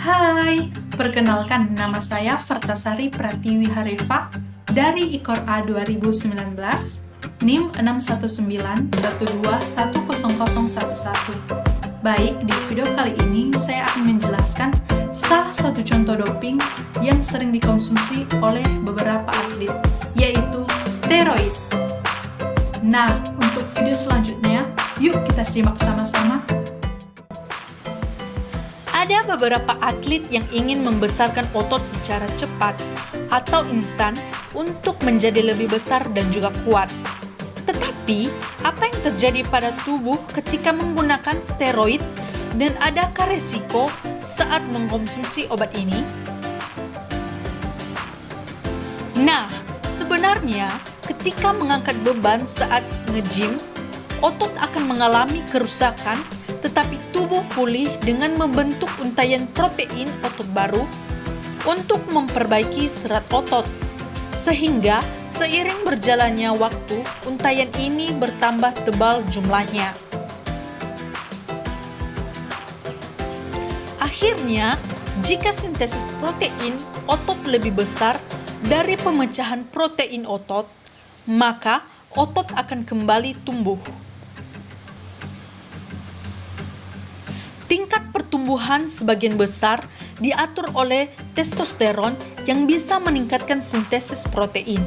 Hai, perkenalkan nama saya Vertasari Pratiwi Harefa dari IKOR A 2019, NIM 61912100011. Baik, di video kali ini saya akan menjelaskan salah satu contoh doping yang sering dikonsumsi oleh beberapa atlet, yaitu steroid. Nah, untuk video selanjutnya, yuk kita simak sama-sama. Ada beberapa atlet yang ingin membesarkan otot secara cepat atau instan untuk menjadi lebih besar dan juga kuat. Tetapi, apa yang terjadi pada tubuh ketika menggunakan steroid dan adakah resiko saat mengkonsumsi obat ini? Nah, sebenarnya ketika mengangkat beban saat nge-gym, otot akan mengalami kerusakan, tetapi tubuh pulih dengan membentuk untayan protein otot baru untuk memperbaiki serat otot. Sehingga seiring berjalannya waktu, untayan ini bertambah tebal jumlahnya. Akhirnya, jika sintesis protein otot lebih besar dari pemecahan protein otot, maka otot akan kembali tumbuh. Tingkat pertumbuhan sebagian besar diatur oleh testosteron yang bisa meningkatkan sintesis protein.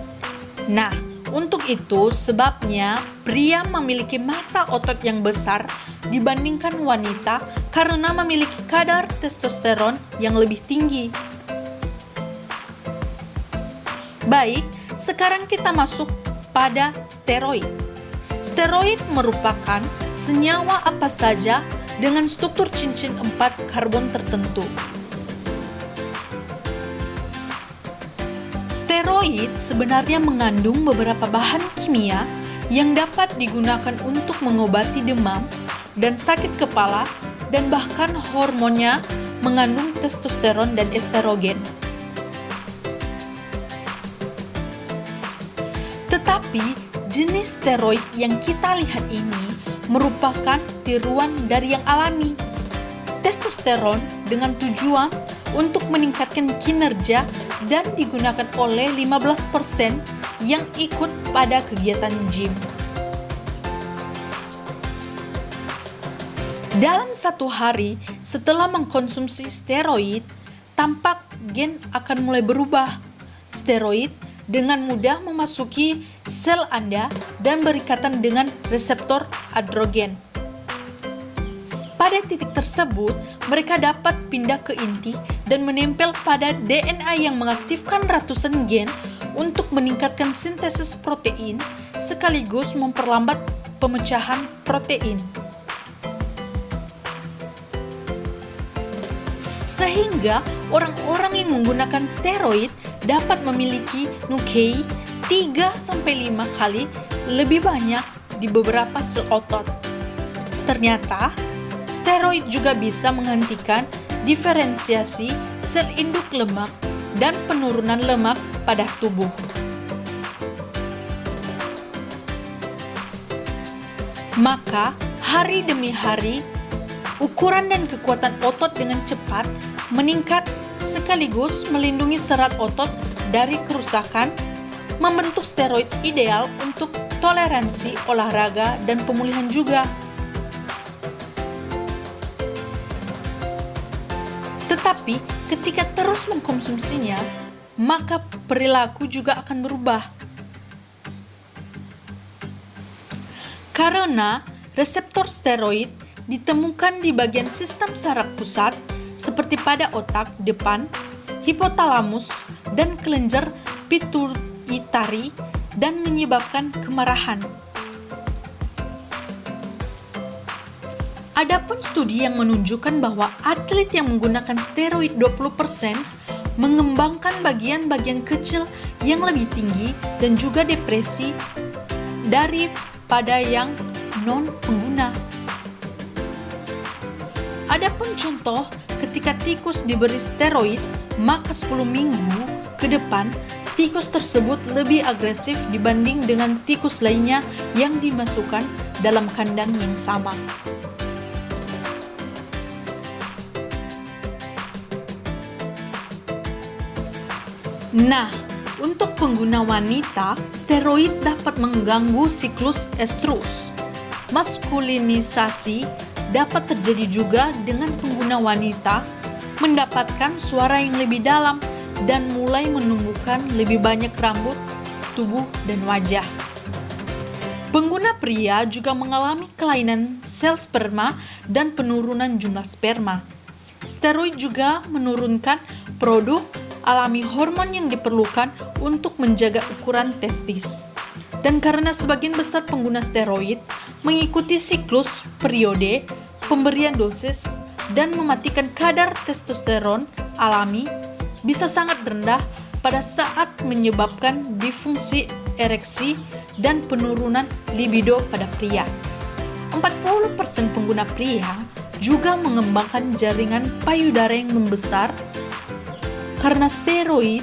Nah, untuk itu sebabnya pria memiliki massa otot yang besar dibandingkan wanita karena memiliki kadar testosteron yang lebih tinggi. Baik, sekarang kita masuk pada steroid. Steroid merupakan senyawa apa saja dengan struktur cincin 4 karbon tertentu. Steroid sebenarnya mengandung beberapa bahan kimia yang dapat digunakan untuk mengobati demam dan sakit kepala, dan bahkan hormonnya mengandung testosteron dan estrogen. Tetapi jenis steroid yang kita lihat ini merupakan tiruan dari yang alami. Testosteron dengan tujuan untuk meningkatkan kinerja dan digunakan oleh 15% yang ikut pada kegiatan gym. Dalam satu hari setelah mengkonsumsi steroid, tampak gen akan mulai berubah. Steroid dengan mudah memasuki sel Anda dan berikatan dengan reseptor androgen. Pada titik tersebut, mereka dapat pindah ke inti dan menempel pada DNA yang mengaktifkan ratusan gen untuk meningkatkan sintesis protein sekaligus memperlambat pemecahan protein. Sehingga orang-orang yang menggunakan steroid dapat memiliki Nuclei 3-5 kali lebih banyak di beberapa sel otot. Ternyata, steroid juga bisa menghentikan diferensiasi sel induk lemak dan penurunan lemak pada tubuh. Maka, hari demi hari, ukuran dan kekuatan otot dengan cepat meningkat sekaligus melindungi serat otot dari kerusakan, membentuk steroid ideal untuk toleransi olahraga dan pemulihan juga. Tetapi ketika terus mengkonsumsinya, maka perilaku juga akan berubah. Karena reseptor steroid ditemukan di bagian sistem saraf pusat seperti pada otak depan, hipotalamus, dan kelenjar pituitari dan menyebabkan kemarahan. Adapun studi yang menunjukkan bahwa atlet yang menggunakan steroid 20% mengembangkan bagian-bagian kecil yang lebih tinggi dan juga depresi daripada yang non-pengguna. Adapun contoh ketika tikus diberi steroid, maka 10 minggu ke depan tikus tersebut lebih agresif dibanding dengan tikus lainnya yang dimasukkan dalam kandang yang sama. Nah, untuk pengguna wanita, steroid dapat mengganggu siklus estrus. Maskulinisasi dapat terjadi juga dengan pengguna wanita mendapatkan suara yang lebih dalam dan mulai menumbuhkan lebih banyak rambut, tubuh, dan wajah. Pengguna pria juga mengalami kelainan sel sperma dan penurunan jumlah sperma. Steroid juga menurunkan produk alami hormon yang diperlukan untuk menjaga ukuran testis. Dan karena sebagian besar pengguna steroid mengikuti siklus periode pemberian dosis dan mematikan kadar testosteron alami bisa sangat rendah pada saat menyebabkan disfungsi ereksi dan penurunan libido pada pria. 40% pengguna pria juga mengembangkan jaringan payudara yang membesar karena steroid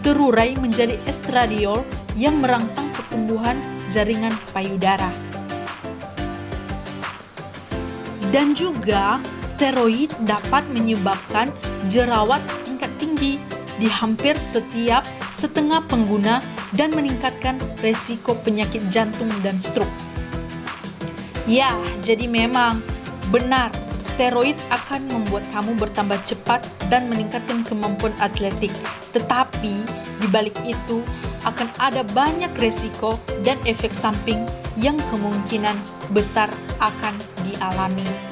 terurai menjadi estradiol yang merangsang pertumbuhan jaringan payudara. Dan juga steroid dapat menyebabkan jerawat tingkat tinggi di hampir setiap setengah pengguna dan meningkatkan resiko penyakit jantung dan stroke. Ya, jadi memang benar steroid akan membuat kamu bertambah cepat dan meningkatkan kemampuan atletik. Tetapi di balik itu akan ada banyak resiko dan efek samping yang kemungkinan besar akan dialami.